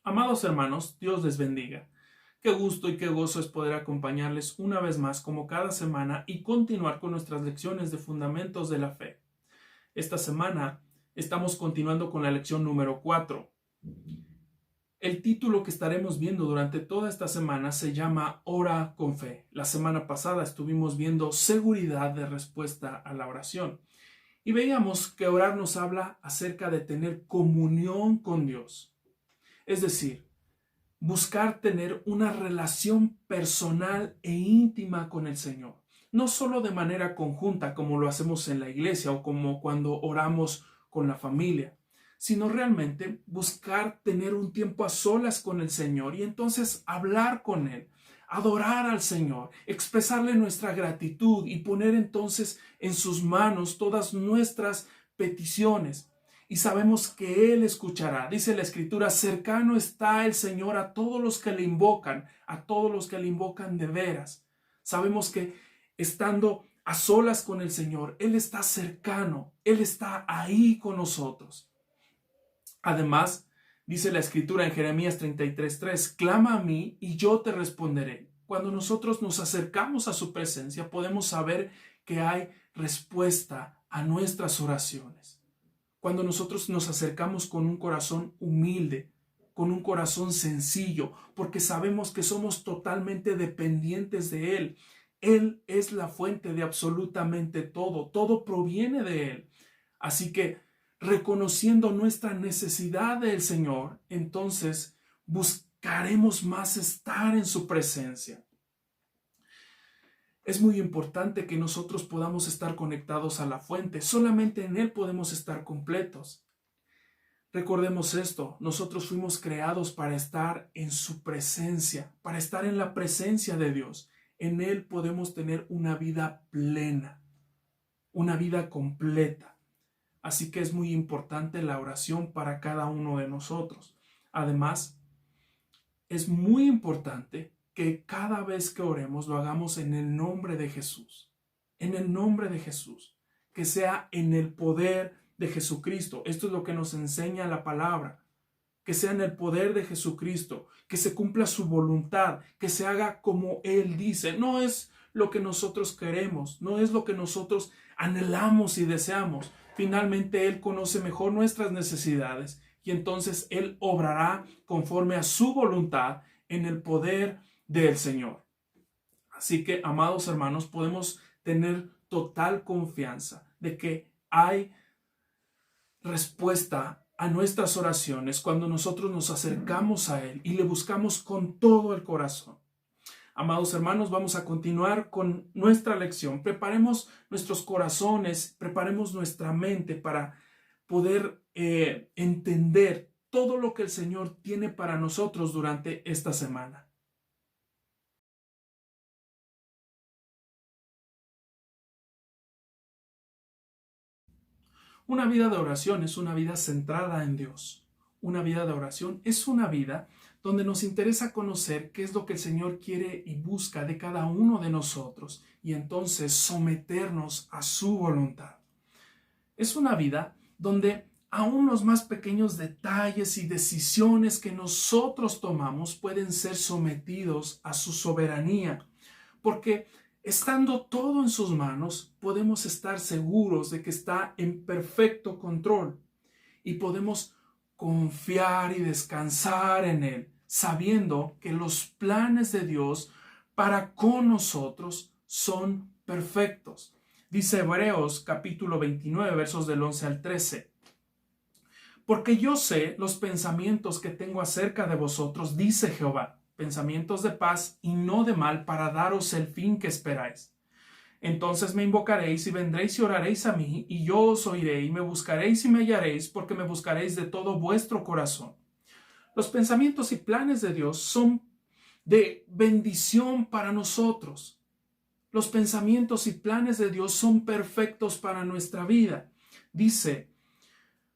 Amados hermanos, Dios les bendiga. Qué gusto y qué gozo es poder acompañarles una vez más como cada semana y continuar con nuestras lecciones de fundamentos de la fe. Esta semana estamos continuando con la lección número 4. El título que estaremos viendo durante toda esta semana se llama Ora con fe. La semana pasada estuvimos viendo seguridad de respuesta a la oración y veíamos que orar nos habla acerca de tener comunión con Dios. Es decir, buscar tener una relación personal e íntima con el Señor. No solo de manera conjunta como lo hacemos en la iglesia o como cuando oramos con la familia, sino realmente buscar tener un tiempo a solas con el Señor y entonces hablar con Él, adorar al Señor, expresarle nuestra gratitud y poner entonces en sus manos todas nuestras peticiones. Y sabemos que Él escuchará. Dice la Escritura, cercano está el Señor a todos los que le invocan, a todos los que le invocan de veras. Sabemos que estando a solas con el Señor, Él está cercano, Él está ahí con nosotros. Además, dice la Escritura en Jeremías 33:3, clama a mí y yo te responderé. Cuando nosotros nos acercamos a su presencia, podemos saber que hay respuesta a nuestras oraciones. Cuando nosotros nos acercamos con un corazón humilde, con un corazón sencillo, porque sabemos que somos totalmente dependientes de Él. Él es la fuente de absolutamente todo, todo proviene de Él. Así que, reconociendo nuestra necesidad del Señor, entonces buscaremos más estar en su presencia. Es muy importante que nosotros podamos estar conectados a la fuente. Solamente en Él podemos estar completos. Recordemos esto, nosotros fuimos creados para estar en su presencia, para estar en la presencia de Dios. En Él podemos tener una vida plena, una vida completa. Así que es muy importante la oración para cada uno de nosotros. Además, es muy importante que cada vez que oremos lo hagamos en el nombre de Jesús, en el nombre de Jesús, que sea en el poder de Jesucristo. Esto es lo que nos enseña la palabra, que sea en el poder de Jesucristo, que se cumpla su voluntad, que se haga como Él dice. No es lo que nosotros queremos, no es lo que nosotros anhelamos y deseamos. Finalmente Él conoce mejor nuestras necesidades y entonces Él obrará conforme a su voluntad en el poder del Señor. Así que, amados hermanos, podemos tener total confianza de que hay respuesta a nuestras oraciones cuando nosotros nos acercamos a Él y le buscamos con todo el corazón. Amados hermanos, vamos a continuar con nuestra lección. Preparemos nuestros corazones, preparemos nuestra mente para poder entender todo lo que el Señor tiene para nosotros durante esta semana. Una vida de oración es una vida centrada en Dios. Una vida de oración es una vida donde nos interesa conocer qué es lo que el Señor quiere y busca de cada uno de nosotros y entonces someternos a su voluntad. Es una vida donde aún los más pequeños detalles y decisiones que nosotros tomamos pueden ser sometidos a su soberanía, porque estando todo en sus manos, podemos estar seguros de que está en perfecto control y podemos confiar y descansar en Él, sabiendo que los planes de Dios para con nosotros son perfectos. Dice Hebreos capítulo 29, versos del 11 al 13. Porque yo sé los pensamientos que tengo acerca de vosotros, dice Jehová, pensamientos de paz y no de mal, para daros el fin que esperáis. Entonces me invocaréis y vendréis y oraréis a mí, y yo os oiré, y me buscaréis y me hallaréis, porque me buscaréis de todo vuestro corazón. Los pensamientos y planes de Dios son de bendición para nosotros. Los pensamientos y planes de Dios son perfectos para nuestra vida. Dice,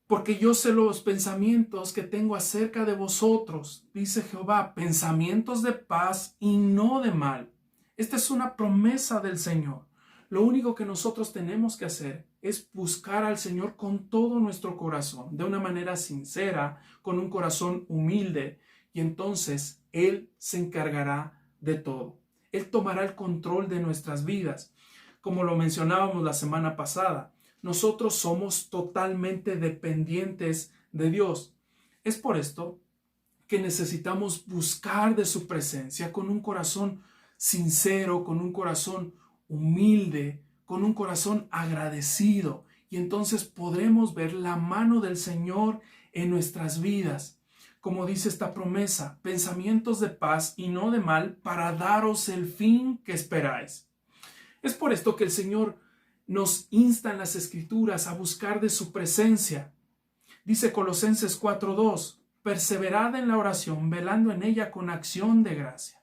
porque yo sé los pensamientos que tengo acerca de vosotros, dice Jehová, pensamientos de paz y no de mal. Esta es una promesa del Señor. Lo único que nosotros tenemos que hacer es buscar al Señor con todo nuestro corazón, de una manera sincera, con un corazón humilde, y entonces Él se encargará de todo. Él tomará el control de nuestras vidas. Como lo mencionábamos la semana pasada, nosotros somos totalmente dependientes de Dios. Es por esto que necesitamos buscar de su presencia con un corazón sincero, con un corazón humilde, con un corazón agradecido. Y entonces podremos ver la mano del Señor en nuestras vidas. Como dice esta promesa, pensamientos de paz y no de mal, para daros el fin que esperáis. Es por esto que el Señor nos insta en las Escrituras a buscar de su presencia. Dice Colosenses 4:2, perseverad en la oración, velando en ella con acción de gracia.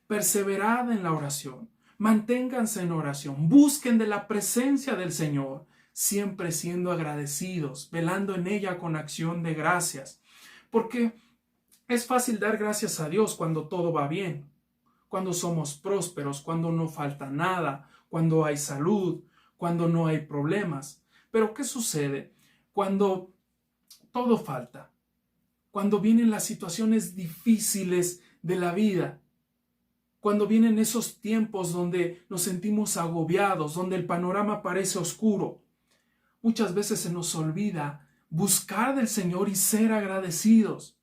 Perseverad en la oración, manténganse en oración, busquen de la presencia del Señor, siempre siendo agradecidos, velando en ella con acción de gracias. Porque es fácil dar gracias a Dios cuando todo va bien, cuando somos prósperos, cuando no falta nada, cuando hay salud, cuando no hay problemas. Pero ¿qué sucede cuando todo falta? Cuando vienen las situaciones difíciles de la vida, cuando vienen esos tiempos donde nos sentimos agobiados, donde el panorama parece oscuro. Muchas veces se nos olvida buscar del Señor y ser agradecidos.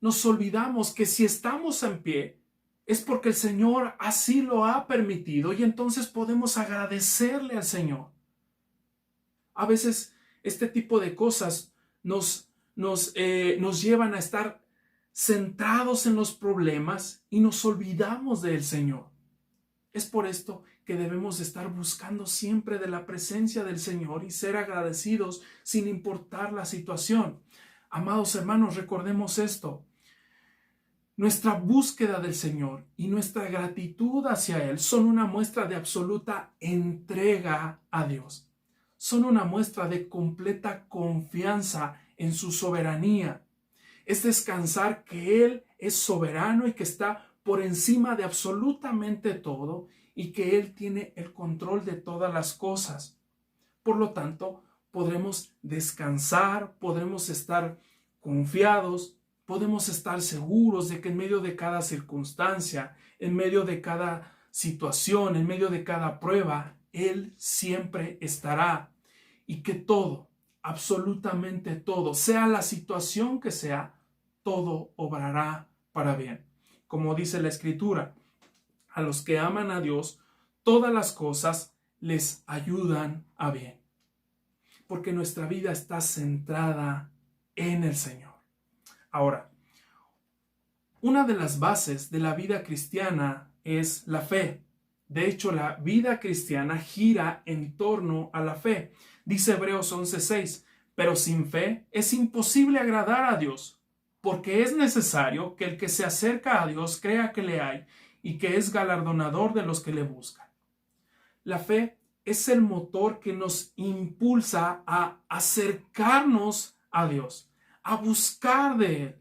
Nos olvidamos que si estamos en pie, es porque el Señor así lo ha permitido y entonces podemos agradecerle al Señor. A veces este tipo de cosas nos llevan a estar centrados en los problemas y nos olvidamos del Señor. Es por esto que debemos estar buscando siempre de la presencia del Señor y ser agradecidos sin importar la situación. Amados hermanos, recordemos esto. Nuestra búsqueda del Señor y nuestra gratitud hacia Él son una muestra de absoluta entrega a Dios. Son una muestra de completa confianza en su soberanía. Es descansar que Él es soberano y que está por encima de absolutamente todo y que Él tiene el control de todas las cosas. Por lo tanto, podremos descansar, podremos estar confiados, podemos estar seguros de que en medio de cada circunstancia, en medio de cada situación, en medio de cada prueba, Él siempre estará y que todo, absolutamente todo, sea la situación que sea, todo obrará para bien. Como dice la Escritura, a los que aman a Dios, todas las cosas les ayudan a bien. Porque nuestra vida está centrada en el Señor. Ahora, una de las bases de la vida cristiana es la fe. De hecho, la vida cristiana gira en torno a la fe. Dice Hebreos 11:6, pero sin fe es imposible agradar a Dios, porque es necesario que el que se acerca a Dios crea que le hay y que es galardonador de los que le buscan. La fe es el motor que nos impulsa a acercarnos a Dios, a buscar de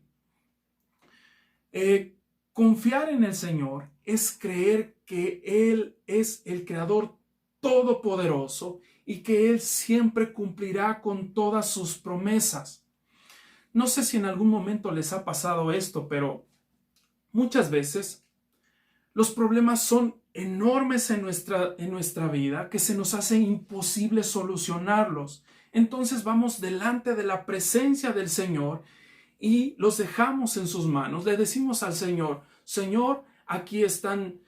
Él. Confiar en el Señor es creer que Él es el Creador todopoderoso y que Él siempre cumplirá con todas sus promesas. No sé si en algún momento les ha pasado esto, pero muchas veces los problemas son enormes en nuestra vida que se nos hace imposible solucionarlos. Entonces vamos delante de la presencia del Señor y los dejamos en sus manos. Le decimos al Señor, Señor, aquí están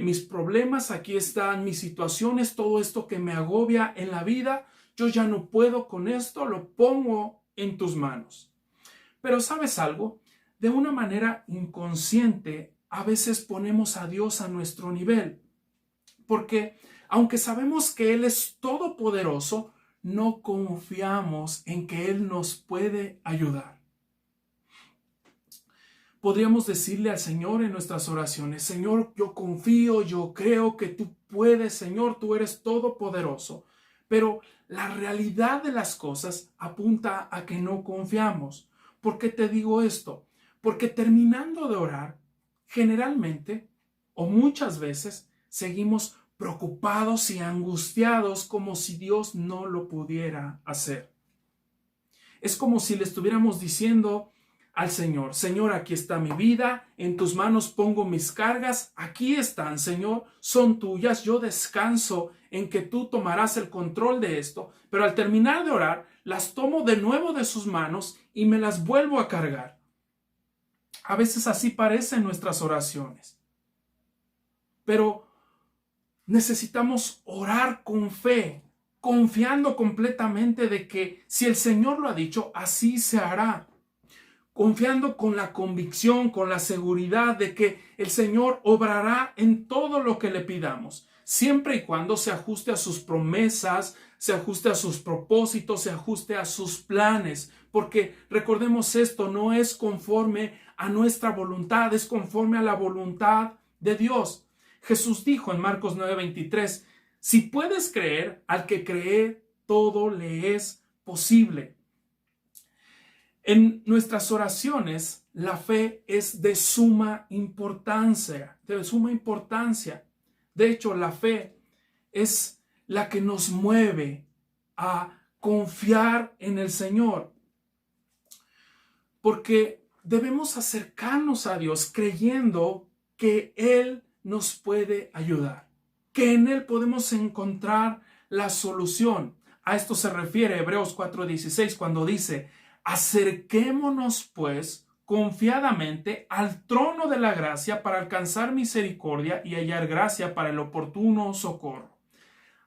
mis problemas, aquí están mis situaciones, todo esto que me agobia en la vida, yo ya no puedo con esto, lo pongo en tus manos. Pero ¿sabes algo? De una manera inconsciente, a veces ponemos a Dios a nuestro nivel, porque aunque sabemos que Él es todopoderoso, no confiamos en que Él nos puede ayudar. podríamos decirle al Señor en nuestras oraciones: Señor, yo confío, yo creo que tú puedes, Señor, tú eres todopoderoso. Pero la realidad de las cosas apunta a que no confiamos. ¿Por qué te digo esto? Porque terminando de orar, generalmente o muchas veces seguimos preocupados y angustiados como si Dios no lo pudiera hacer. Es como si le estuviéramos diciendo al Señor: Señor, aquí está mi vida, en tus manos pongo mis cargas, aquí están, Señor, son tuyas, yo descanso en que tú tomarás el control de esto, pero al terminar de orar, las tomo de nuevo de sus manos y me las vuelvo a cargar. A veces así parecen nuestras oraciones, pero necesitamos orar con fe, confiando completamente de que si el Señor lo ha dicho, así se hará. Confiando con la convicción, con la seguridad de que el Señor obrará en todo lo que le pidamos, siempre y cuando se ajuste a sus promesas, se ajuste a sus propósitos, se ajuste a sus planes, porque recordemos esto, no es conforme a nuestra voluntad, es conforme a la voluntad de Dios. Jesús dijo en Marcos 9:23, si puedes creer, al que cree, todo le es posible. En nuestras oraciones, la fe es de suma importancia, De hecho, la fe es la que nos mueve a confiar en el Señor. Porque debemos acercarnos a Dios creyendo que Él nos puede ayudar, que en Él podemos encontrar la solución. A esto se refiere Hebreos 4:16 cuando dice: acerquémonos pues confiadamente al trono de la gracia para alcanzar misericordia y hallar gracia para el oportuno socorro.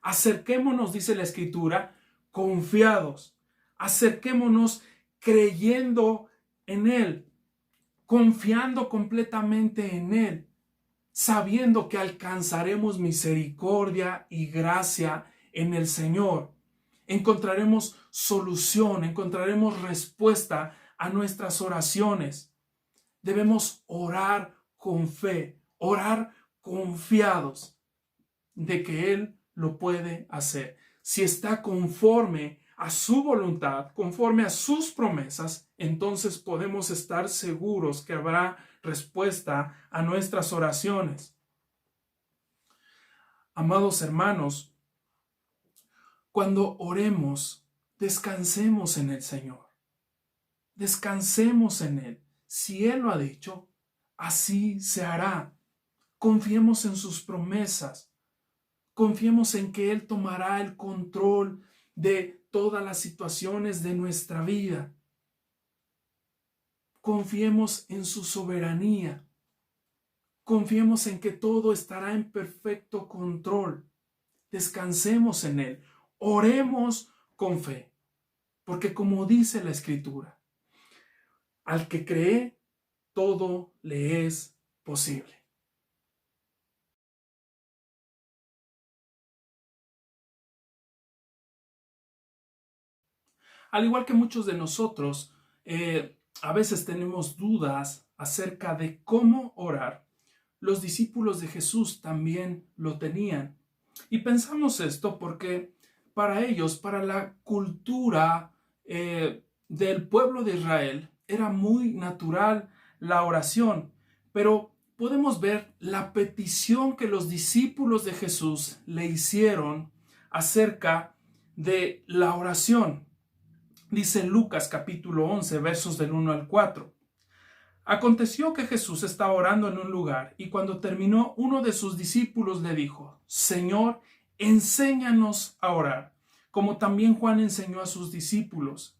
Acerquémonos, dice la Escritura, confiados. Acerquémonos creyendo en Él, confiando completamente en Él, sabiendo que alcanzaremos misericordia y gracia en el Señor. Encontraremos solución, encontraremos respuesta a nuestras oraciones. Debemos orar con fe, orar confiados de que Él lo puede hacer. Si está conforme a su voluntad, conforme a sus promesas, entonces podemos estar seguros que habrá respuesta a nuestras oraciones. Amados hermanos, cuando oremos, descansemos en el Señor. Descansemos en Él. Si Él lo ha dicho, así se hará. Confiemos en sus promesas. Confiemos en que Él tomará el control de todas las situaciones de nuestra vida. Confiemos en su soberanía. Confiemos en que todo estará en perfecto control. Descansemos en Él. Oremos con fe. Porque como dice la Escritura, al que cree, todo le es posible. Al igual que muchos de nosotros, a veces tenemos dudas acerca de cómo orar. Los discípulos de Jesús también lo tenían. Y pensamos esto porque para ellos, para la cultura del pueblo de Israel, era muy natural la oración. Pero podemos ver la petición que los discípulos de Jesús le hicieron acerca de la oración. Dice Lucas capítulo 11, versos del 1 al 4. Aconteció que Jesús estaba orando en un lugar y cuando terminó, uno de sus discípulos le dijo: Señor, enséñanos a orar, como también Juan enseñó a sus discípulos.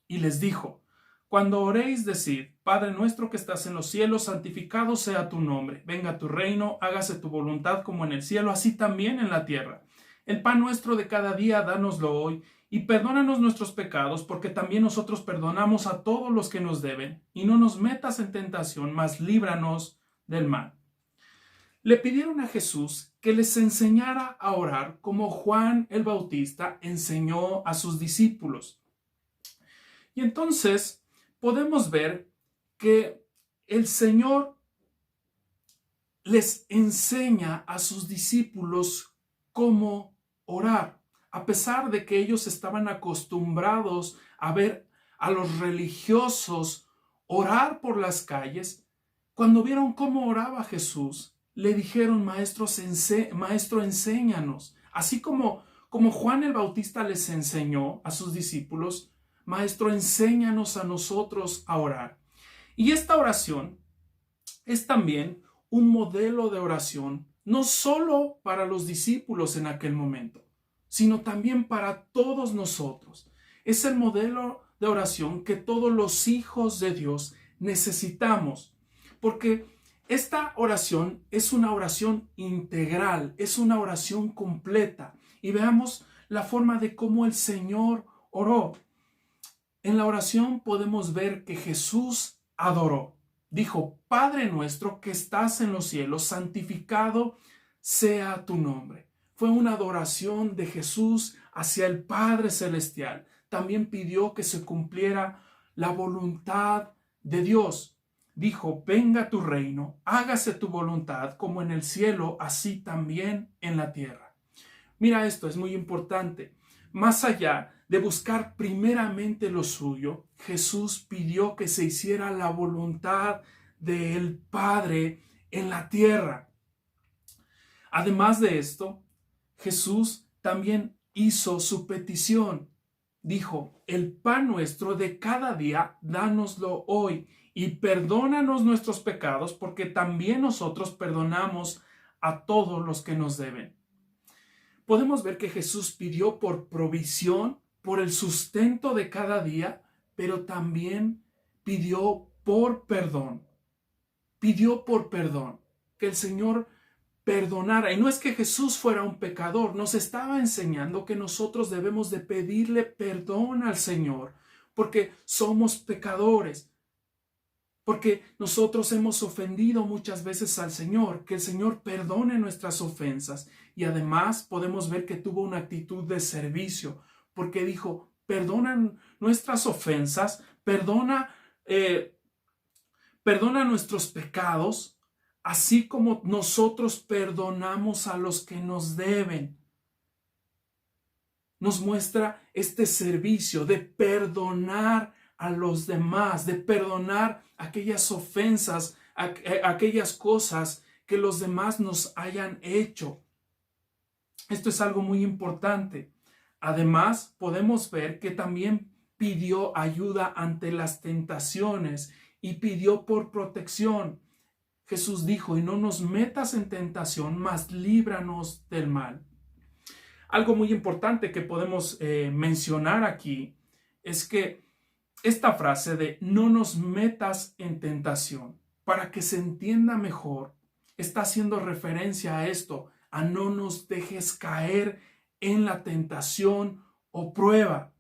Y les dijo: cuando oréis, decid: Padre nuestro que estás en los cielos, santificado sea tu nombre. Venga tu reino, hágase tu voluntad como en el cielo, así también en la tierra. El pan nuestro de cada día, dánoslo hoy, y perdónanos nuestros pecados, porque también nosotros perdonamos a todos los que nos deben, y no nos metas en tentación, mas líbranos del mal. Le pidieron a Jesús que les enseñara a orar como Juan el Bautista enseñó a sus discípulos. Y entonces podemos ver que el Señor les enseña a sus discípulos cómo orar, a pesar de que ellos estaban acostumbrados a ver a los religiosos orar por las calles. Cuando vieron cómo oraba Jesús, le dijeron: maestro, enséñanos. Así como Juan el Bautista les enseñó a sus discípulos: maestro, enséñanos a nosotros a orar. Y esta oración es también un modelo de oración, no solo para los discípulos en aquel momento, sino también para todos nosotros. Es el modelo de oración que todos los hijos de Dios necesitamos, porque esta oración es una oración integral, es una oración completa. Y veamos la forma de cómo el Señor oró. En la oración podemos ver que Jesús adoró. Dijo: Padre nuestro que estás en los cielos, santificado sea tu nombre. Fue una adoración de Jesús hacia el Padre celestial. También pidió que se cumpliera la voluntad de Dios. Dijo: venga tu reino, hágase tu voluntad como en el cielo, así también en la tierra. Mira, esto es muy importante. Más allá de buscar primeramente lo suyo, Jesús pidió que se hiciera la voluntad del Padre en la tierra. Además de esto, Jesús también hizo su petición. Dijo: el pan nuestro de cada día, dánoslo hoy, y perdónanos nuestros pecados, porque también nosotros perdonamos a todos los que nos deben. Podemos ver que Jesús pidió por provisión, por el sustento de cada día, pero también pidió por perdón. Pidió por perdón, que el Señor perdonara. Y no es que Jesús fuera un pecador, nos estaba enseñando que nosotros debemos de pedirle perdón al Señor, porque somos pecadores, porque nosotros hemos ofendido muchas veces al Señor. Que el Señor perdone nuestras ofensas. Y además podemos ver que tuvo una actitud de servicio, porque dijo: perdona nuestras ofensas, perdona nuestros pecados, así como nosotros perdonamos a los que nos deben. Nos muestra este servicio de perdonar a los demás, de perdonar aquellas ofensas, aquellas cosas que los demás nos hayan hecho. Esto es algo muy importante. Además, podemos ver que también pidió ayuda ante las tentaciones y pidió por protección. Jesús dijo: y no nos metas en tentación, mas líbranos del mal. Algo muy importante que podemos mencionar aquí es que esta frase de no nos metas en tentación, para que se entienda mejor, está haciendo referencia a esto: a no nos dejes caer en la tentación o prueba,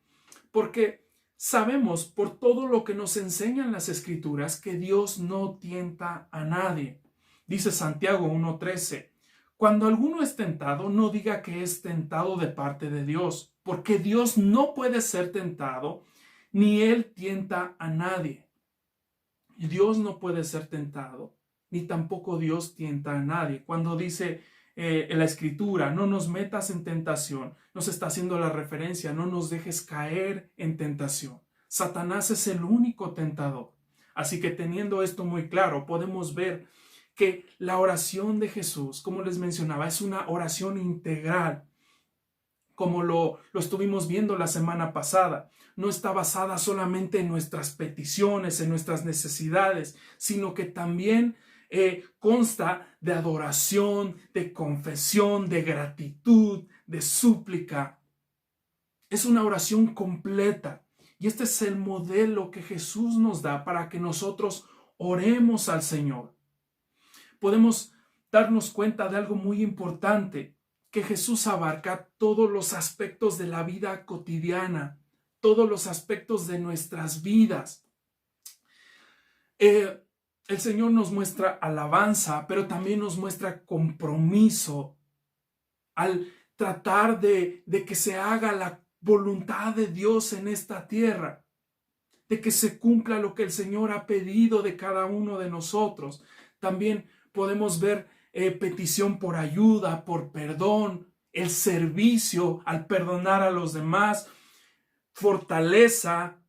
porque sabemos por todo lo que nos enseñan las Escrituras que Dios no tienta a nadie. Dice Santiago 1:13: cuando alguno es tentado, no diga que es tentado de parte de Dios, porque Dios no puede ser tentado, ni Él tienta a nadie. Dios no puede ser tentado, ni tampoco Dios tienta a nadie. Cuando dice en la Escritura: no nos metas en tentación, nos está haciendo la referencia: no nos dejes caer en tentación. Satanás es el único tentador. Así que, teniendo esto muy claro, podemos ver que la oración de Jesús, como les mencionaba, es una oración integral, como lo estuvimos viendo la semana pasada. No está basada solamente en nuestras peticiones, en nuestras necesidades, sino que también consta de adoración, de confesión, de gratitud, de súplica. Es una oración completa. Y este es el modelo que Jesús nos da para que nosotros oremos al Señor. Podemos darnos cuenta de algo muy importante, que Jesús abarca todos los aspectos de la vida cotidiana, todos los aspectos de nuestras vidas. El Señor nos muestra alabanza, pero también nos muestra compromiso al tratar de que se haga la voluntad de Dios en esta tierra. de que se cumpla lo que el Señor ha pedido de cada uno de nosotros. También podemos ver petición por ayuda, por perdón, el servicio al perdonar a los demás, fortaleza,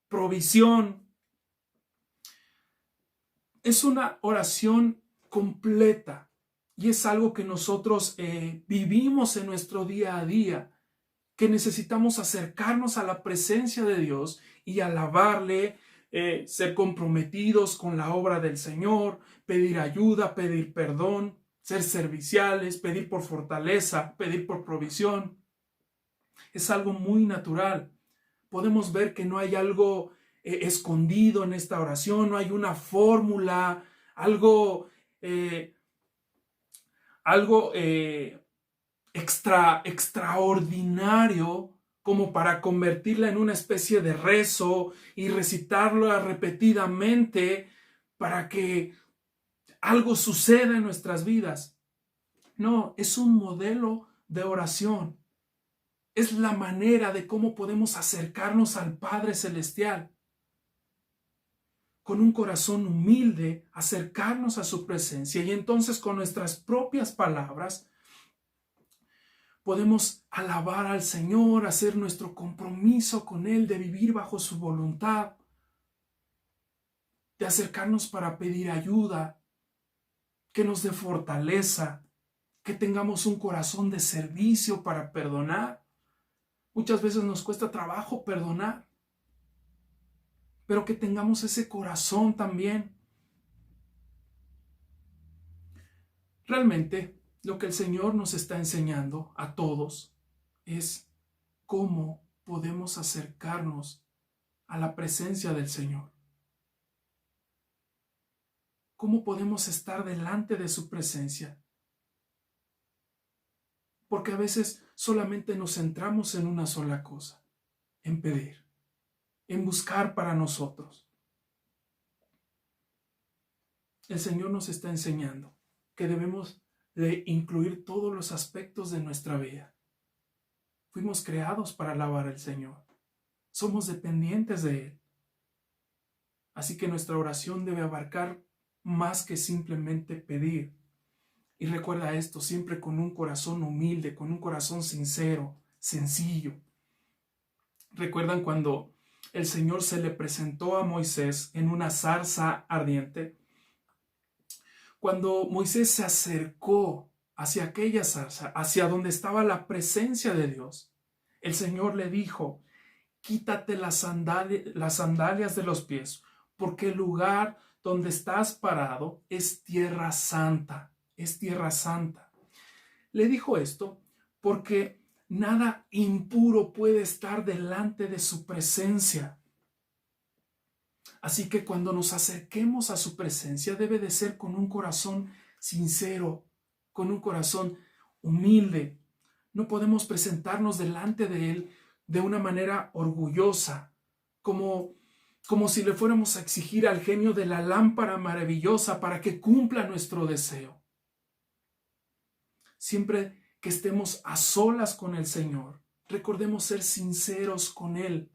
provisión. Es una oración completa y es algo que nosotros vivimos en nuestro día a día, que necesitamos acercarnos a la presencia de Dios y alabarle, ser comprometidos con la obra del Señor, pedir ayuda, pedir perdón, ser serviciales, pedir por fortaleza, pedir por provisión. Es algo muy natural. Podemos ver que no hay algo escondido en esta oración, no hay una fórmula, algo extraordinario como para convertirla en una especie de rezo y recitarlo repetidamente para que algo suceda en nuestras vidas. No, es un modelo de oración. Es la manera de cómo podemos acercarnos al Padre Celestial. Con un corazón humilde, acercarnos a su presencia y entonces con nuestras propias palabras podemos alabar al Señor, hacer nuestro compromiso con Él de vivir bajo su voluntad, de acercarnos para pedir ayuda, que nos dé fortaleza, que tengamos un corazón de servicio para perdonar. Muchas veces nos cuesta trabajo perdonar, pero que tengamos ese corazón también. Realmente, lo que el Señor nos está enseñando a todos es cómo podemos acercarnos a la presencia del Señor. ¿Cómo podemos estar delante de su presencia? Porque a veces solamente nos centramos en una sola cosa, en pedir, en buscar para nosotros. El Señor nos está enseñando que debemos de incluir todos los aspectos de nuestra vida. Fuimos creados para alabar al Señor. Somos dependientes de Él. Así que nuestra oración debe abarcar más que simplemente pedir. Y recuerda esto, siempre con un corazón humilde, con un corazón sincero, sencillo. ¿Recuerdan cuando el Señor se le presentó a Moisés en una zarza ardiente? Cuando Moisés se acercó hacia aquella zarza, hacia donde estaba la presencia de Dios, el Señor le dijo: quítate las sandalias de los pies, porque el lugar donde estás parado es tierra santa, es tierra santa. Le dijo esto porque nada impuro puede estar delante de su presencia. Así que cuando nos acerquemos a su presencia debe de ser con un corazón sincero, con un corazón humilde. No podemos presentarnos delante de Él de una manera orgullosa, como si le fuéramos a exigir al genio de la lámpara maravillosa para que cumpla nuestro deseo. Siempre que estemos a solas con el Señor, recordemos ser sinceros con Él.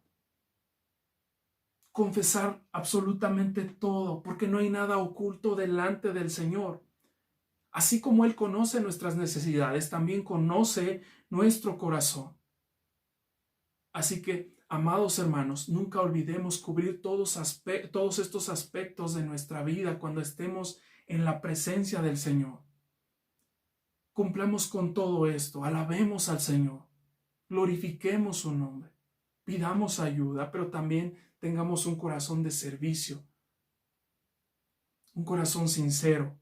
Confesar absolutamente todo, porque no hay nada oculto delante del Señor. Así como Él conoce nuestras necesidades, también conoce nuestro corazón. Así que, amados hermanos, nunca olvidemos cubrir todos estos aspectos de nuestra vida cuando estemos en la presencia del Señor. Cumplamos con todo esto, alabemos al Señor, glorifiquemos su nombre, pidamos ayuda, pero también tengamos un corazón de servicio, un corazón sincero,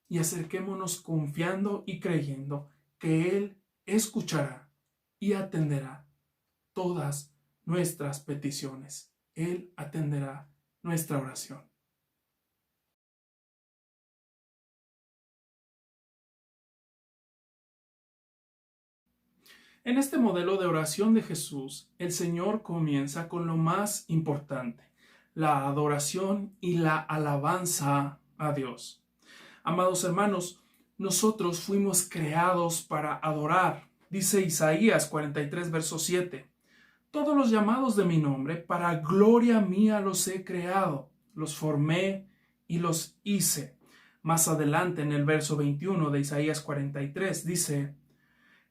y acerquémonos confiando y creyendo que Él escuchará y atenderá todas nuestras peticiones. Él atenderá nuestra oración. En este modelo de oración de Jesús, el Señor comienza con lo más importante, la adoración y la alabanza a Dios. Amados hermanos, nosotros fuimos creados para adorar. Dice Isaías 43, verso 7. todos los llamados de mi nombre, para gloria mía los he creado, los formé y los hice. Más adelante en el verso 21 de Isaías 43 dice: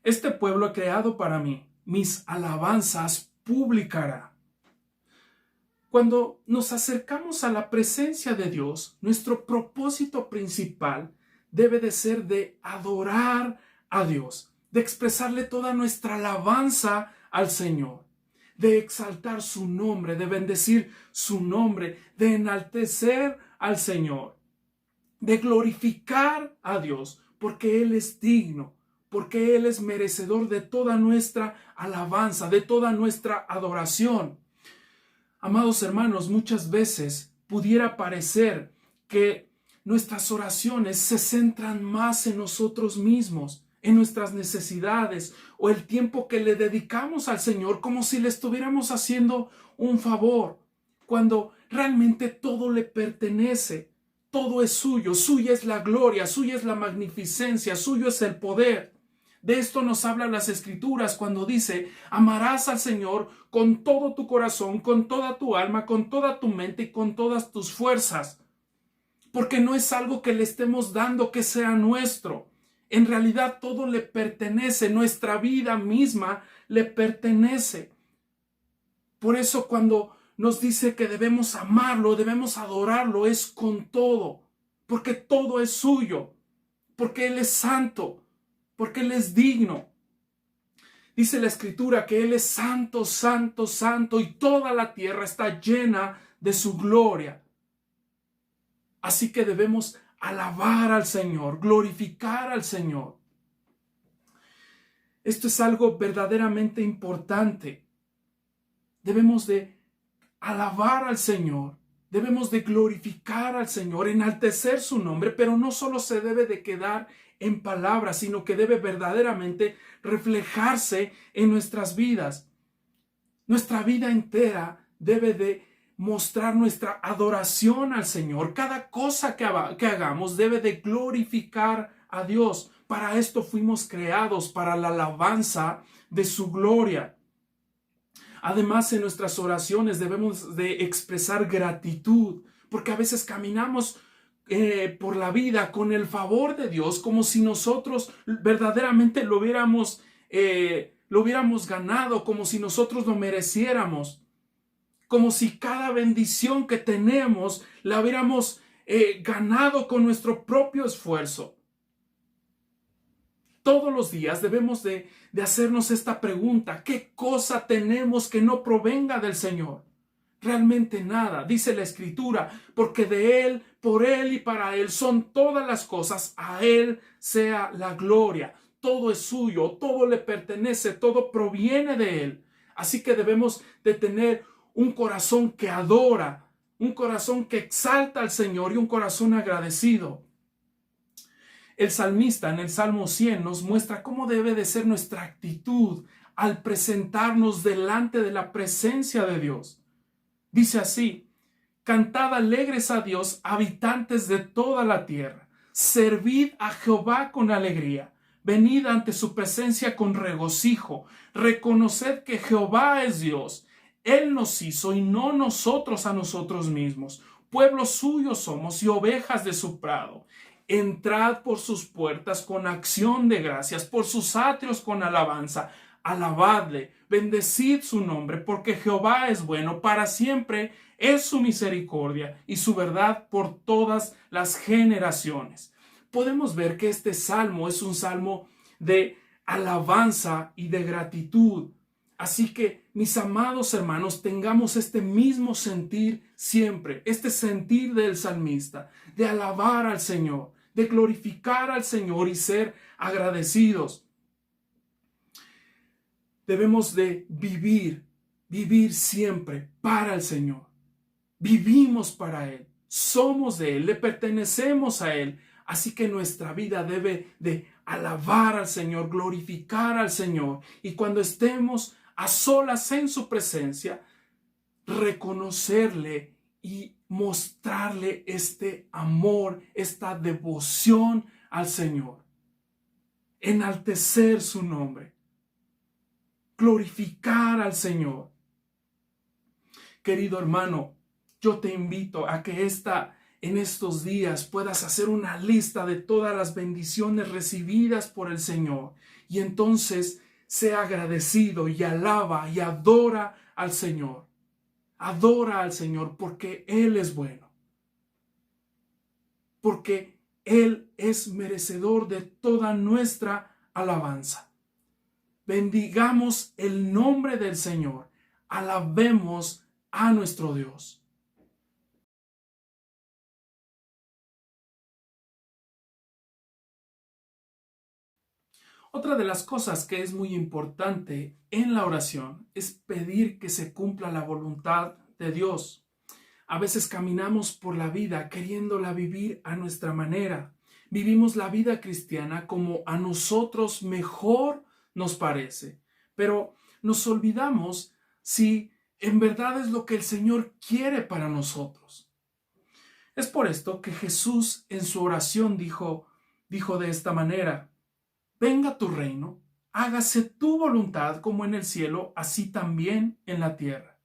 este pueblo he creado para mí, mis alabanzas publicará. Cuando nos acercamos a la presencia de Dios, nuestro propósito principal debe de ser de adorar a Dios, de expresarle toda nuestra alabanza al Señor, de exaltar su nombre, de bendecir su nombre, de enaltecer al Señor, de glorificar a Dios, porque Él es digno, porque Él es merecedor de toda nuestra alabanza, de toda nuestra adoración. Amados hermanos, muchas veces pudiera parecer que nuestras oraciones se centran más en nosotros mismos, en nuestras necesidades o el tiempo que le dedicamos al Señor, como si le estuviéramos haciendo un favor, cuando realmente todo le pertenece, todo es suyo, suya es la gloria, suya es la magnificencia, suyo es el poder. De esto nos hablan las Escrituras cuando dice: amarás al Señor con todo tu corazón, con toda tu alma, con toda tu mente y con todas tus fuerzas. Porque no es algo que le estemos dando que sea nuestro. En realidad todo le pertenece, nuestra vida misma le pertenece. Por eso cuando nos dice que debemos amarlo, debemos adorarlo, es con todo. Porque todo es suyo. Porque Él es santo. Porque Él es digno. Dice la Escritura que Él es santo, santo, santo, y toda la tierra está llena de su gloria. Así que debemos alabar al Señor, glorificar al Señor. Esto es algo verdaderamente importante. Debemos de alabar al Señor, debemos de glorificar al Señor, enaltecer su nombre, pero no solo se debe de quedar en palabras, sino que debe verdaderamente reflejarse en nuestras vidas. Nuestra vida entera debe de mostrar nuestra adoración al Señor. Cada cosa que hagamos debe de glorificar a Dios. Para esto fuimos creados, para la alabanza de su gloria. Además, en nuestras oraciones debemos de expresar gratitud, porque a veces caminamos por la vida con el favor de Dios, como si nosotros verdaderamente lo hubiéramos ganado, como si nosotros lo mereciéramos, como si cada bendición que tenemos la hubiéramos ganado con nuestro propio esfuerzo. Todos los días debemos de hacernos esta pregunta: ¿qué cosa tenemos que no provenga del Señor? Realmente nada, dice la Escritura, porque de Él, por Él y para Él son todas las cosas, a Él sea la gloria. Todo es suyo, todo le pertenece, todo proviene de Él. Así que debemos de tener un corazón que adora, un corazón que exalta al Señor y un corazón agradecido. El salmista en el Salmo 100 nos muestra cómo debe de ser nuestra actitud al presentarnos delante de la presencia de Dios. Dice así: cantad alegres a Dios, habitantes de toda la tierra. Servid a Jehová con alegría. Venid ante su presencia con regocijo. Reconoced que Jehová es Dios. Él nos hizo y no nosotros a nosotros mismos. Pueblo suyo somos y ovejas de su prado. Entrad por sus puertas con acción de gracias, por sus atrios con alabanza. Alabadle, bendecid su nombre, porque Jehová es bueno, para siempre es su misericordia y su verdad por todas las generaciones. Podemos ver que este salmo es un salmo de alabanza y de gratitud. Así que, mis amados hermanos, tengamos este mismo sentir siempre, este sentir del salmista, de alabar al Señor, de glorificar al Señor y ser agradecidos. Debemos de vivir siempre para el Señor. Vivimos para Él, somos de Él, le pertenecemos a Él. Así que nuestra vida debe de alabar al Señor, glorificar al Señor. Y cuando estemos a solas en su presencia, reconocerle y mostrarle este amor, esta devoción al Señor. Enaltecer su nombre. Glorificar al Señor. Querido hermano, yo te invito a que en estos días puedas hacer una lista de todas las bendiciones recibidas por el Señor y entonces sea agradecido y alaba y adora al Señor. Adora al Señor porque Él es bueno, porque Él es merecedor de toda nuestra alabanza. Bendigamos el nombre del Señor, alabemos a nuestro Dios. Otra de las cosas que es muy importante en la oración es pedir que se cumpla la voluntad de Dios. A veces caminamos por la vida queriéndola vivir a nuestra manera. Vivimos la vida cristiana como a nosotros mejor nos parece, pero nos olvidamos si en verdad es lo que el Señor quiere para nosotros. Es por esto que Jesús en su oración dijo de esta manera: venga tu reino, hágase tu voluntad como en el cielo, así también en la tierra.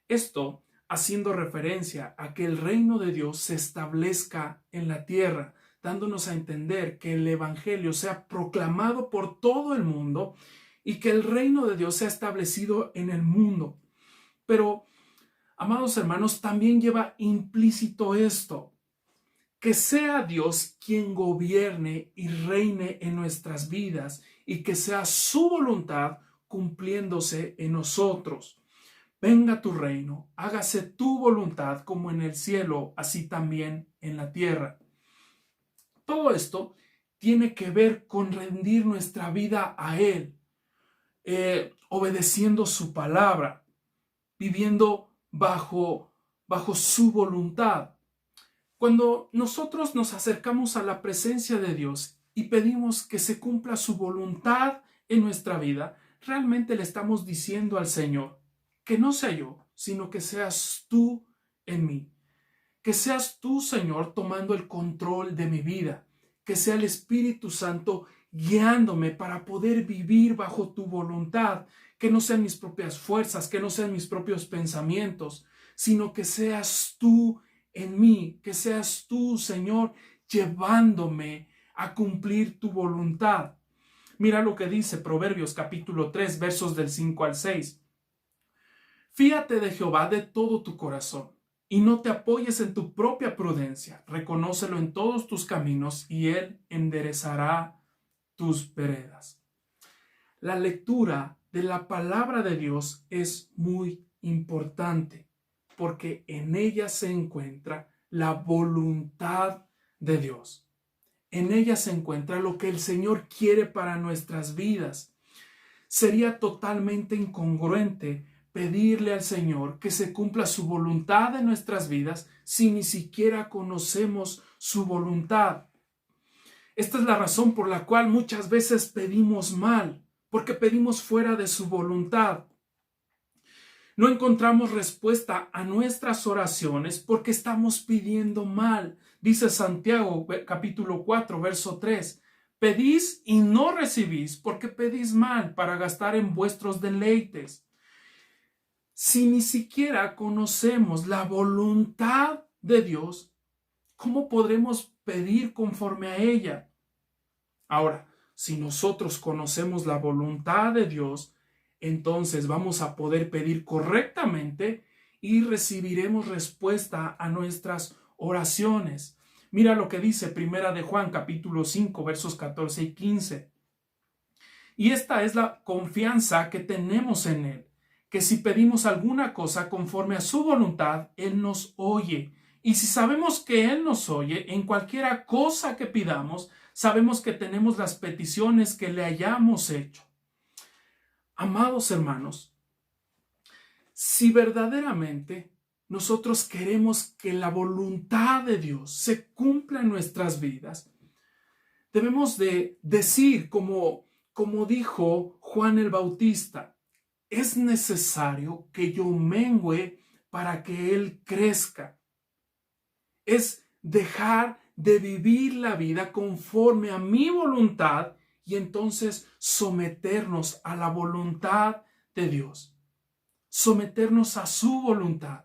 Esto haciendo referencia a que el reino de Dios se establezca en la tierra, dándonos a entender que el evangelio sea proclamado por todo el mundo y que el reino de Dios sea establecido en el mundo. Pero, amados hermanos, también lleva implícito esto: que sea Dios quien gobierne y reine en nuestras vidas y que sea su voluntad cumpliéndose en nosotros. Venga tu reino, hágase tu voluntad como en el cielo, así también en la tierra. Todo esto tiene que ver con rendir nuestra vida a Él, obedeciendo su palabra, viviendo bajo su voluntad. Cuando nosotros nos acercamos a la presencia de Dios y pedimos que se cumpla su voluntad en nuestra vida, realmente le estamos diciendo al Señor que no sea yo, sino que seas tú en mí. Que seas tú, Señor, tomando el control de mi vida. Que sea el Espíritu Santo guiándome para poder vivir bajo tu voluntad. Que no sean mis propias fuerzas, que no sean mis propios pensamientos, sino que seas tú en mí, que seas tú, Señor, llevándome a cumplir tu voluntad. Mira lo que dice Proverbios capítulo 3, versos del 5 al 6. Fíate de Jehová de todo tu corazón y no te apoyes en tu propia prudencia. Reconócelo en todos tus caminos y Él enderezará tus veredas. La lectura de la palabra de Dios es muy importante porque en ella se encuentra la voluntad de Dios. En ella se encuentra lo que el Señor quiere para nuestras vidas. Sería totalmente incongruente pedirle al Señor que se cumpla su voluntad en nuestras vidas si ni siquiera conocemos su voluntad. Esta es la razón por la cual muchas veces pedimos mal, porque pedimos fuera de su voluntad. No encontramos respuesta a nuestras oraciones porque estamos pidiendo mal. Dice Santiago capítulo 4, verso 3. Pedís y no recibís porque pedís mal para gastar en vuestros deleites. Si ni siquiera conocemos la voluntad de Dios, ¿cómo podremos pedir conforme a ella? Ahora, si nosotros conocemos la voluntad de Dios, entonces vamos a poder pedir correctamente y recibiremos respuesta a nuestras oraciones. Mira lo que dice Primera de Juan capítulo 5 versos 14 y 15. Y esta es la confianza que tenemos en Él, que si pedimos alguna cosa conforme a su voluntad, Él nos oye. Y si sabemos que Él nos oye en cualquiera cosa que pidamos, sabemos que tenemos las peticiones que le hayamos hecho. Amados hermanos, si verdaderamente nosotros queremos que la voluntad de Dios se cumpla en nuestras vidas, debemos de decir como dijo Juan el Bautista: es necesario que yo mengüe para que Él crezca. Es dejar de vivir la vida conforme a mi voluntad y entonces someternos a la voluntad de Dios. someternos a su voluntad.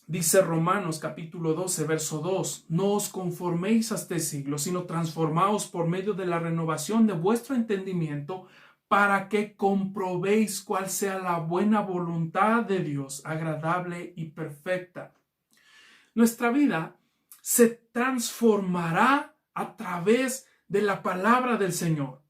Dice Romanos capítulo 12, verso 2, no os conforméis a este siglo, sino transformaos por medio de la renovación de vuestro entendimiento, para que comprobéis cuál sea la buena voluntad de Dios, agradable y perfecta. Nuestra vida se transformará a través de la palabra del Señor.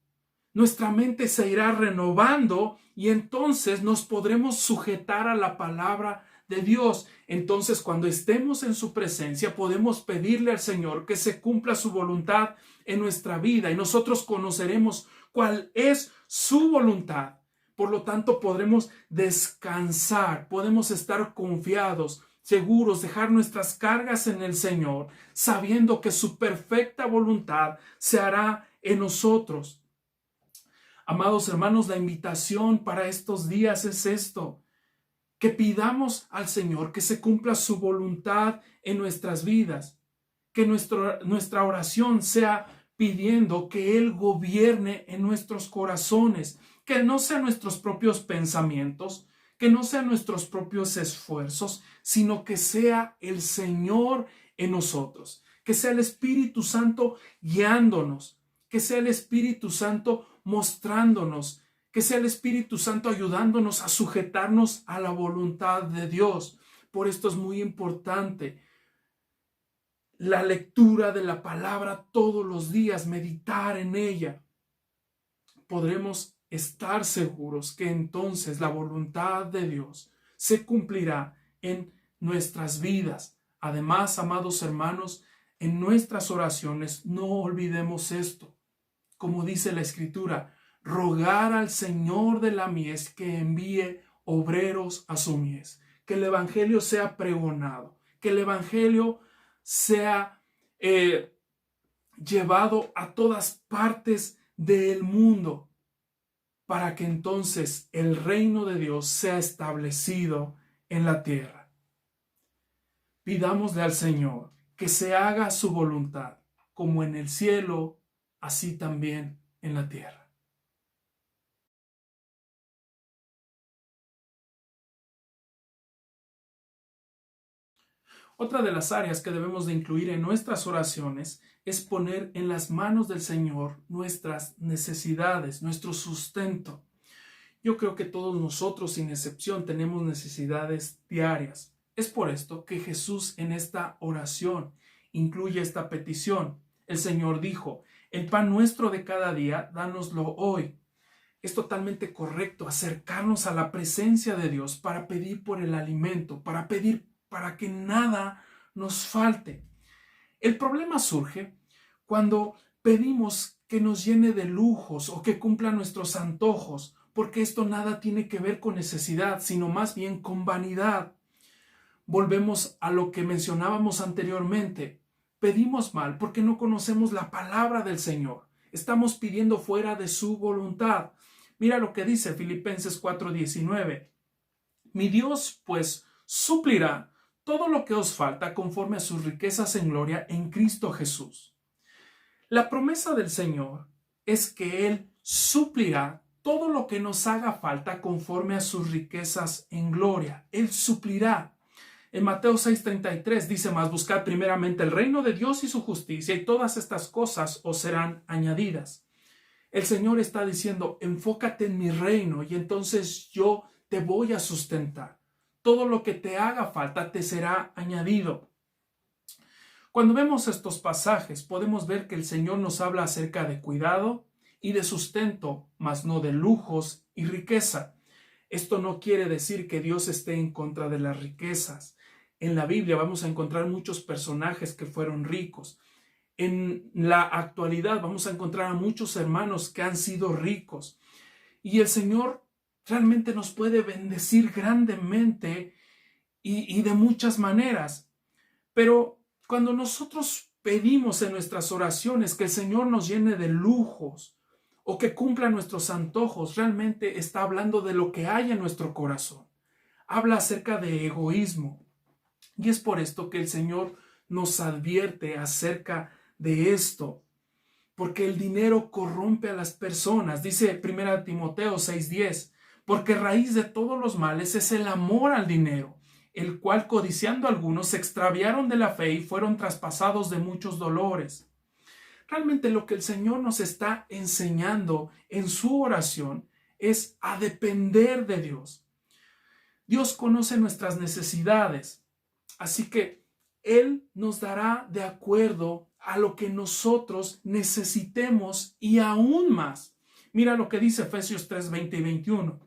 Nuestra mente se irá renovando y entonces nos podremos sujetar a la palabra de Dios. Entonces, cuando estemos en su presencia, podemos pedirle al Señor que se cumpla su voluntad en nuestra vida y nosotros conoceremos cuál es su voluntad. Por lo tanto, podremos descansar, podemos estar confiados, seguros, dejar nuestras cargas en el Señor, sabiendo que su perfecta voluntad se hará en nosotros. Amados hermanos, la invitación para estos días es esto: que pidamos al Señor que se cumpla su voluntad en nuestras vidas, que nuestra oración sea pidiendo que Él gobierne en nuestros corazones, que no sean nuestros propios pensamientos, que no sean nuestros propios esfuerzos, sino que sea el Señor en nosotros, que sea el Espíritu Santo guiándonos, que sea el Espíritu Santo mostrándonos, que sea el Espíritu Santo ayudándonos a sujetarnos a la voluntad de Dios. Por esto es muy importante la lectura de la palabra todos los días, meditar en ella. Podremos estar seguros que entonces la voluntad de Dios se cumplirá en nuestras vidas. Además, amados hermanos, en nuestras oraciones no olvidemos esto. Como dice la Escritura, rogar al Señor de la mies que envíe obreros a su mies, que el Evangelio sea pregonado, que el Evangelio sea llevado a todas partes del mundo, para que entonces el reino de Dios sea establecido en la tierra. Pidámosle al Señor que se haga su voluntad, como en el cielo, así también en la tierra. Otra de las áreas que debemos de incluir en nuestras oraciones es poner en las manos del Señor nuestras necesidades, nuestro sustento. Yo creo que todos nosotros, sin excepción, tenemos necesidades diarias. Es por esto que Jesús en esta oración incluye esta petición. El Señor dijo: el pan nuestro de cada día, dánoslo hoy. Es totalmente correcto acercarnos a la presencia de Dios para pedir por el alimento, para pedir para que nada nos falte. El problema surge cuando pedimos que nos llene de lujos o que cumpla nuestros antojos, porque esto nada tiene que ver con necesidad, sino más bien con vanidad. Volvemos a lo que mencionábamos anteriormente. Pedimos mal porque no conocemos la palabra del Señor. Estamos pidiendo fuera de su voluntad. Mira lo que dice Filipenses 4:19. Mi Dios, pues, suplirá todo lo que os falta conforme a sus riquezas en gloria en Cristo Jesús. La promesa del Señor es que Él suplirá todo lo que nos haga falta conforme a sus riquezas en gloria. Él suplirá. En Mateo 6:33 dice más: buscad primeramente el reino de Dios y su justicia, y todas estas cosas os serán añadidas. El Señor está diciendo: enfócate en mi reino y entonces yo te voy a sustentar. Todo lo que te haga falta te será añadido. Cuando vemos estos pasajes, podemos ver que el Señor nos habla acerca de cuidado y de sustento, mas no de lujos y riqueza. Esto no quiere decir que Dios esté en contra de las riquezas. En la Biblia vamos a encontrar muchos personajes que fueron ricos. En la actualidad vamos a encontrar a muchos hermanos que han sido ricos. Y el Señor realmente nos puede bendecir grandemente y de muchas maneras. Pero cuando nosotros pedimos en nuestras oraciones que el Señor nos llene de lujos o que cumpla nuestros antojos, realmente está hablando de lo que hay en nuestro corazón. Habla acerca de egoísmo. Y es por esto que el Señor nos advierte acerca de esto. Porque el dinero corrompe a las personas. Dice 1 Timoteo 6:10. porque raíz de todos los males es el amor al dinero, el cual codiciando algunos se extraviaron de la fe y fueron traspasados de muchos dolores. Realmente lo que el Señor nos está enseñando en su oración es a depender de Dios. Dios conoce nuestras necesidades, así que Él nos dará de acuerdo a lo que nosotros necesitemos y aún más. Mira lo que dice Efesios 3, 20 y 21.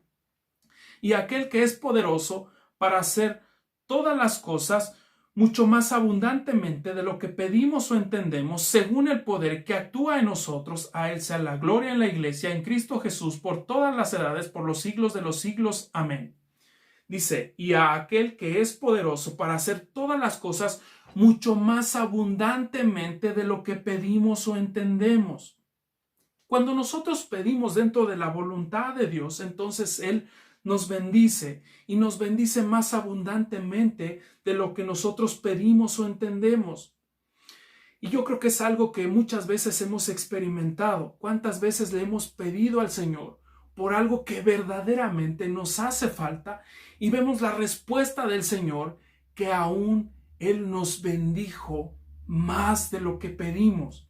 Y aquel que es poderoso para hacer todas las cosas mucho más abundantemente de lo que pedimos o entendemos, según el poder que actúa en nosotros, a Él sea la gloria en la Iglesia, en Cristo Jesús, por todas las edades, por los siglos de los siglos. Amén. Dice, y a aquel que es poderoso para hacer todas las cosas mucho más abundantemente de lo que pedimos o entendemos. Cuando nosotros pedimos dentro de la voluntad de Dios, entonces Él nos bendice y nos bendice más abundantemente de lo que nosotros pedimos o entendemos. Y yo creo que es algo que muchas veces hemos experimentado. ¿Cuántas veces le hemos pedido al Señor por algo que verdaderamente nos hace falta y vemos la respuesta del Señor, que aún Él nos bendijo más de lo que pedimos?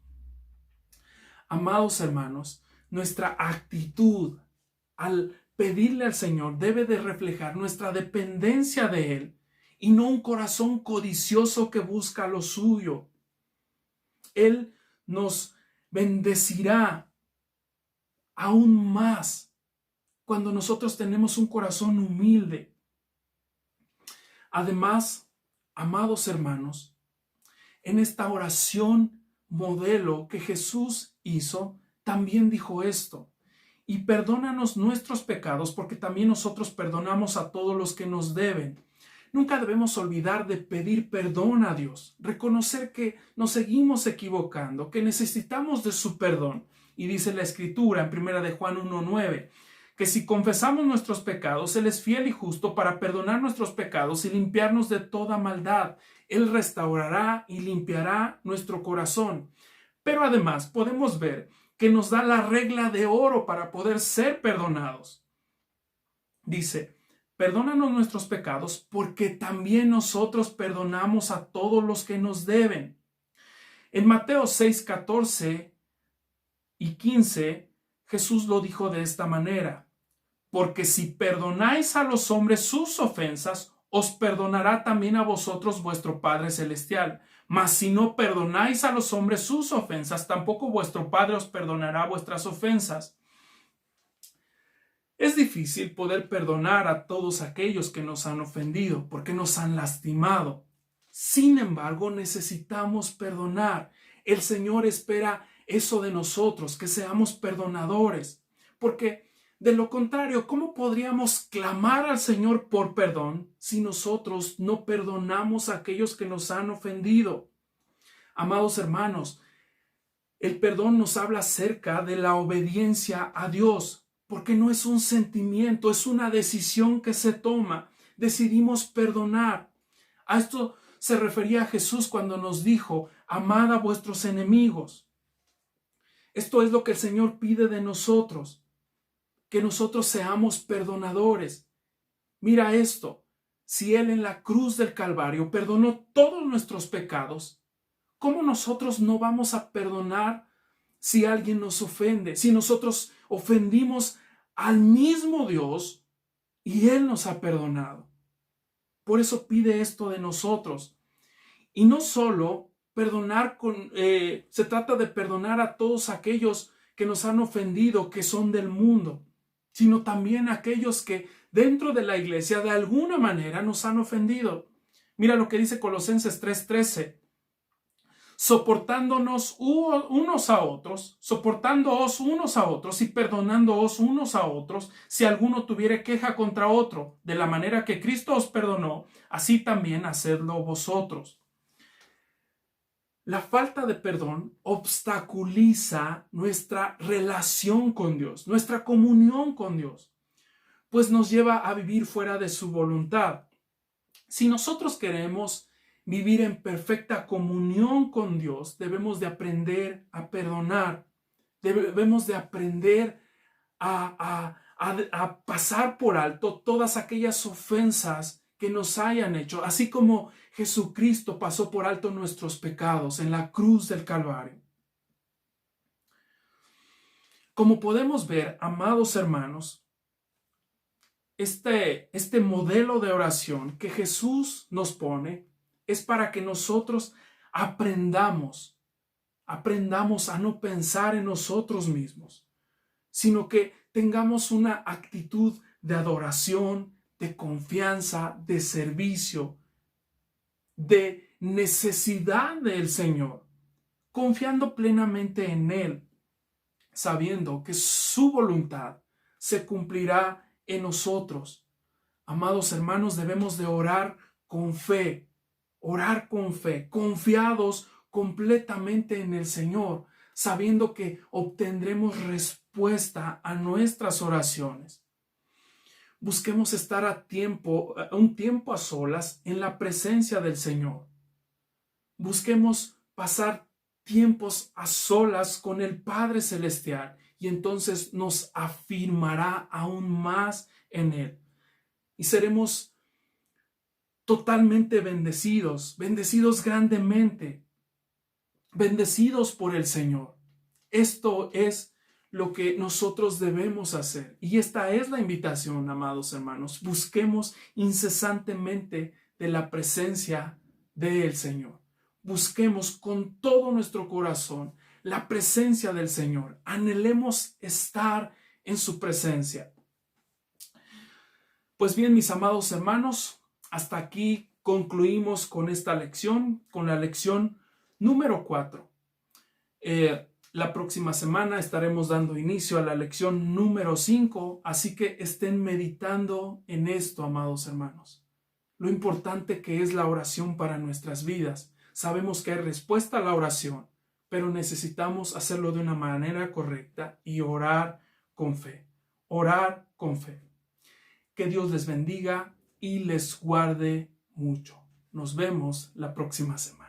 Amados hermanos, nuestra actitud al pedirle al Señor debe de reflejar nuestra dependencia de Él y no un corazón codicioso que busca lo suyo. Él nos bendecirá aún más cuando nosotros tenemos un corazón humilde. Además, amados hermanos, en esta oración modelo que Jesús hizo, también dijo esto: y perdónanos nuestros pecados, porque también nosotros perdonamos a todos los que nos deben. Nunca debemos olvidar de pedir perdón a Dios, reconocer que nos seguimos equivocando, que necesitamos de su perdón. Y dice la Escritura en 1 de Juan 1:9, que si confesamos nuestros pecados, Él es fiel y justo para perdonar nuestros pecados y limpiarnos de toda maldad. Él restaurará y limpiará nuestro corazón. Pero además podemos ver que nos da la regla de oro para poder ser perdonados. Dice, perdónanos nuestros pecados porque también nosotros perdonamos a todos los que nos deben. En Mateo 6, 14 y 15, Jesús lo dijo de esta manera: porque si perdonáis a los hombres sus ofensas, os perdonará también a vosotros vuestro Padre Celestial. Mas si no perdonáis a los hombres sus ofensas, tampoco vuestro Padre os perdonará vuestras ofensas. Es difícil poder perdonar a todos aquellos que nos han ofendido, porque nos han lastimado. Sin embargo, necesitamos perdonar. El Señor espera eso de nosotros, que seamos perdonadores, porque de lo contrario, ¿cómo podríamos clamar al Señor por perdón si nosotros no perdonamos a aquellos que nos han ofendido? Amados hermanos, el perdón nos habla acerca de la obediencia a Dios, porque no es un sentimiento, es una decisión que se toma. Decidimos perdonar. A esto se refería Jesús cuando nos dijo: amad a vuestros enemigos. Esto es lo que el Señor pide de nosotros, que nosotros seamos perdonadores. Mira esto: si Él en la cruz del Calvario perdonó todos nuestros pecados, ¿cómo nosotros no vamos a perdonar si alguien nos ofende? Si nosotros ofendimos al mismo Dios y Él nos ha perdonado. Por eso pide esto de nosotros. Y no solo perdonar se trata de perdonar a todos aquellos que nos han ofendido, que son del mundo, sino también aquellos que dentro de la iglesia de alguna manera nos han ofendido. Mira lo que dice Colosenses 3:13. Soportándoos unos a otros y perdonándoos unos a otros, si alguno tuviere queja contra otro, de la manera que Cristo os perdonó, así también hacedlo vosotros. La falta de perdón obstaculiza nuestra relación con Dios, nuestra comunión con Dios, pues nos lleva a vivir fuera de su voluntad. Si nosotros queremos vivir en perfecta comunión con Dios, debemos de aprender a perdonar, debemos de aprender a a pasar por alto todas aquellas ofensas que nos hayan hecho, así como Jesucristo pasó por alto nuestros pecados en la cruz del Calvario. Como podemos ver, amados hermanos, este modelo de oración que Jesús nos pone es para que nosotros aprendamos a no pensar en nosotros mismos, sino que tengamos una actitud de adoración, de confianza, de servicio, de necesidad del Señor, confiando plenamente en Él, sabiendo que su voluntad se cumplirá en nosotros. Amados hermanos, debemos de orar con fe, confiados completamente en el Señor, sabiendo que obtendremos respuesta a nuestras oraciones. Busquemos estar un tiempo a solas en la presencia del Señor. Busquemos pasar tiempos a solas con el Padre Celestial y entonces nos afirmará aún más en Él. Y seremos totalmente bendecidos grandemente, bendecidos por el Señor. Esto es lo que nosotros debemos hacer. Y esta es la invitación, amados hermanos. Busquemos incesantemente de la presencia del Señor. Busquemos con todo nuestro corazón la presencia del Señor. Anhelemos estar en su presencia. Pues bien, mis amados hermanos, hasta aquí concluimos con esta lección, con la lección número 4. La próxima semana estaremos dando inicio a la lección número 5, así que estén meditando en esto, amados hermanos. Lo importante que es la oración para nuestras vidas. Sabemos que hay respuesta a la oración, pero necesitamos hacerlo de una manera correcta y orar con fe. Orar con fe. Que Dios les bendiga y les guarde mucho. Nos vemos la próxima semana.